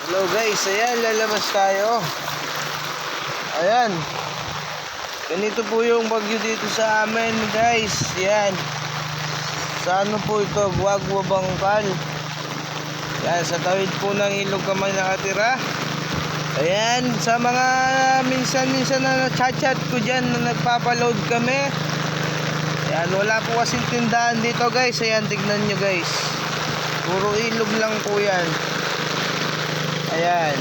Hello guys, ayan, lalabas tayo. Ayan. Ganito po yung bagyo dito sa amin guys. Ayan. Sa ano po ito? Guagua Bangkal. Ayan, sa tawid po ng ilog kami nakatira. Ayan, sa mga minsan-minsan na chat-chat ko dyan na nagpapaload kami. Ayan, wala po kasing tindahan dito guys. Ayan, tignan nyo guys. Puro ilog lang po yan. Ayan.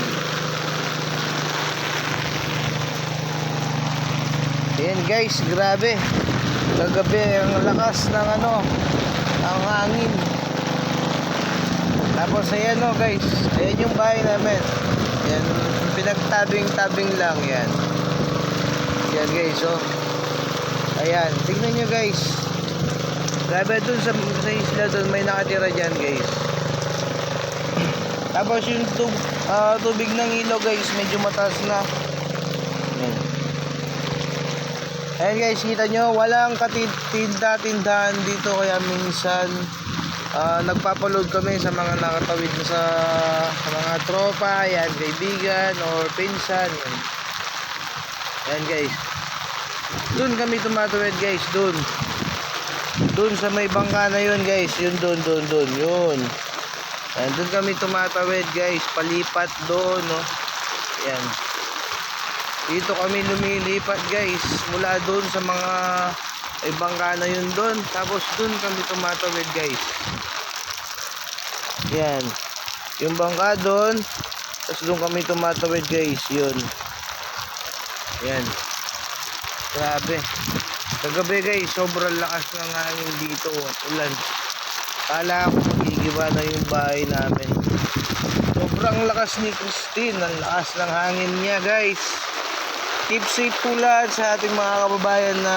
Ayan guys, grabe. Kagabi ang lakas ng ang hangin. Tapos ayan guys, ayan yung bahay namin. Ayan, pinagtabing-tabing lang yan. Ayan guys, ayan, tignan nyo guys. Grabe dun sa isla dun, may nakatira dyan guys. Tapos yung tubig ng ilaw guys, medyo mataas na. Ayan guys, kita nyo, walang tindahan dito. Kaya minsan nagpapaload kami sa mga nakatawid sa mga tropa, ayan, kaibigan or pinsan. Ayan guys, dun kami tumatawid guys, dun sa may bangka na yun guys, yun dun yun. Ayan, dun kami tumatawid guys, palipat doon ayan, dito kami lumilipat guys, mula doon sa mga bangka na yun doon, tapos doon kami tumatawid guys. Ayan, yung bangka doon, tapos doon kami tumatawid guys, yun. Ayan, grabe. Kagabi guys, sobrang lakas ng hangin dito, ulan. Kala ko magigiba na yung bahay namin. Sobrang lakas ni Christine, ang lakas ng hangin niya guys. Keep safe po lahat sa ating mga kababayan na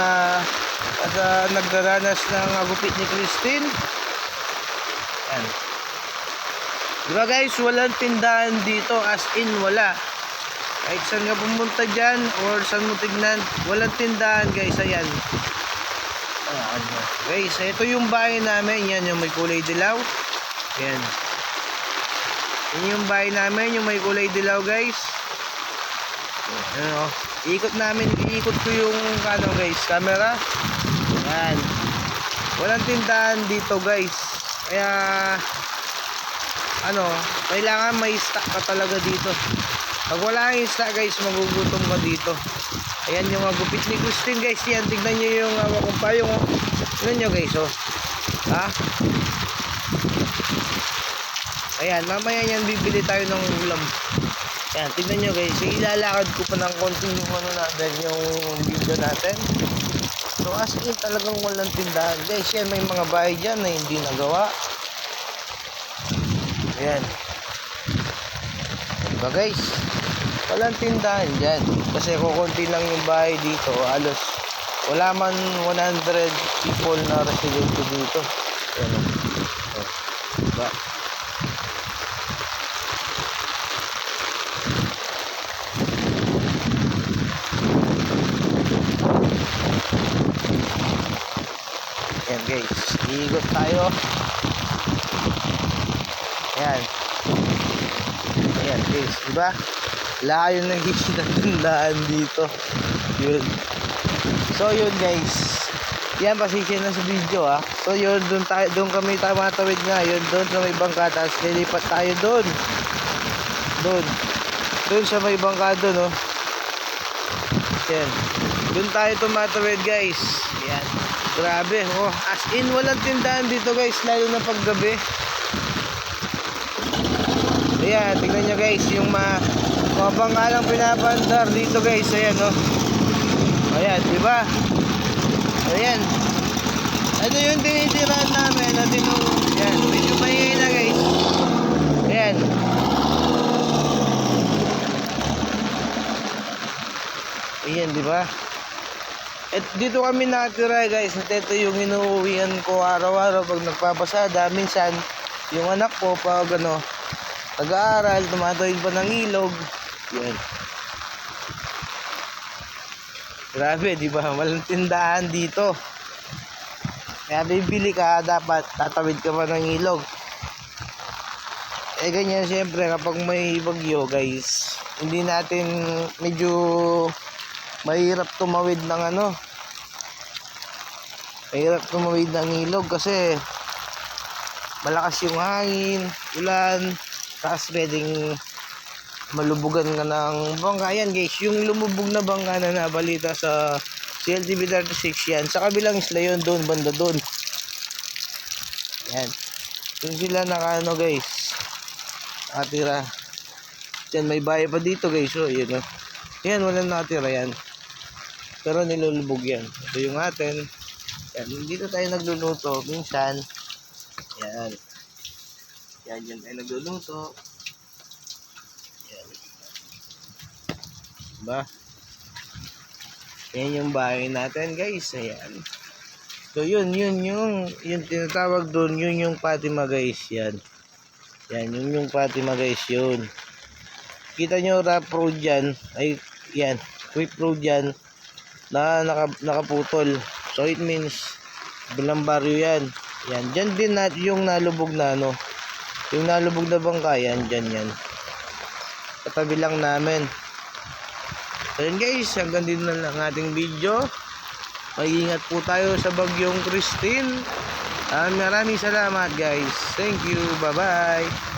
nagdaranas ng agupit ni Christine. Ayan. Diba guys, walang tindahan dito, as in wala. Kahit saan nga pumunta dyan or saan mo tignan, walang tindahan guys. Ayan guys, ito yung bahay namin. Yan yung may kulay dilaw. Ayan, yan yung bahay namin, yung may kulay dilaw guys. Ayan, ikot ko yung guys, camera. Ayan, walang tindahan dito guys. Kaya kailangan may stock ka talaga dito. Pag wala kang stock guys, magugutom ka dito. Ayan yung gupit ni Christine guys. Yan, tignan nyo yung kung payong tignan nyo guys ayan, mamaya yan bibili tayo ng ulam. Ayan, tignan nyo guys, ilalakad ko pa ng konti yung natin, yung video natin. So as in talagang walang tindahan guys. Yan, may mga bahay dyan na hindi nagawa. Ayan, diba guys, walang tindahan dyan kasi kukunti lang yung bahay dito. Halos wala man 100 people na residente dito. Ayan, diba? Ayan guys, iikot tayo. Ayan, ayan guys, diba? Layo na tindahan dito. Yun. So yun guys, yan, pasensya na sa video So yun, doon kami tumatawid nga. Yun, doon sa may bangka, tapos nilipat tayo doon sa may bangka doon Yan, doon tayo tumatawid guys. Yan, grabe as in walang tindahan dito guys, lalo na pag gabi. Ayan, tingnan nyo guys, yung mga bangkalang pinapandar dito guys. Ayan ayan, diba? Ayan, ano yung tinitiraan namin na yan, medyo mahina guys. Ayan, ayan, diba? At dito kami nakatira guys, at ito yung inuuwian ko araw-araw pag nagpapasada. Minsan yung anak ko pag nag-aaral, tumatawid pa ng ilog. Yan, grabe, diba? Walang tindahan dito. Kaya bibili ka, dapat tatawid ka pa ng ilog. Eh ganyan siyempre kapag may bagyo guys, hindi natin medyo mahirap tumawid ng ano, mahirap tumawid ng ilog kasi malakas yung hangin, ulan, tapos pwedeng malubugan ka ng bangka. Yan guys, yung lumubog na bangka na nabalita sa CLTV 36 yan, sa kabilang isla yun, doon, banda doon. Yan, yung sila nakaano guys, nakatira. Yan, may bahay pa dito guys, so yun o. Yan, walang nakatira yan. Pero nilulubog yan. Ito yung atin. Yan, dito tayo nagluluto minsan. Yan. Yan, yan tayo nagluluto. Yan. Diba? Yan yung bahay natin guys. Ayan. So yun yung tinatawag doon, yun yung Fatima guys. Yan. Yan, yung Fatima guys yun. Kita nyo rough road yan. Ay, yan. Quick road yan. Na nakaputol. So it means bilang baryo yan. Yan, dyan din yung nalubog na ano. Yung nalubog na bangka yan, dyan yan. Katabi lang namin. So yun guys, hanggang dito na lang ating video. Mag-ingat po tayo sa bagyong Christine. Maraming salamat guys. Thank you. Bye bye.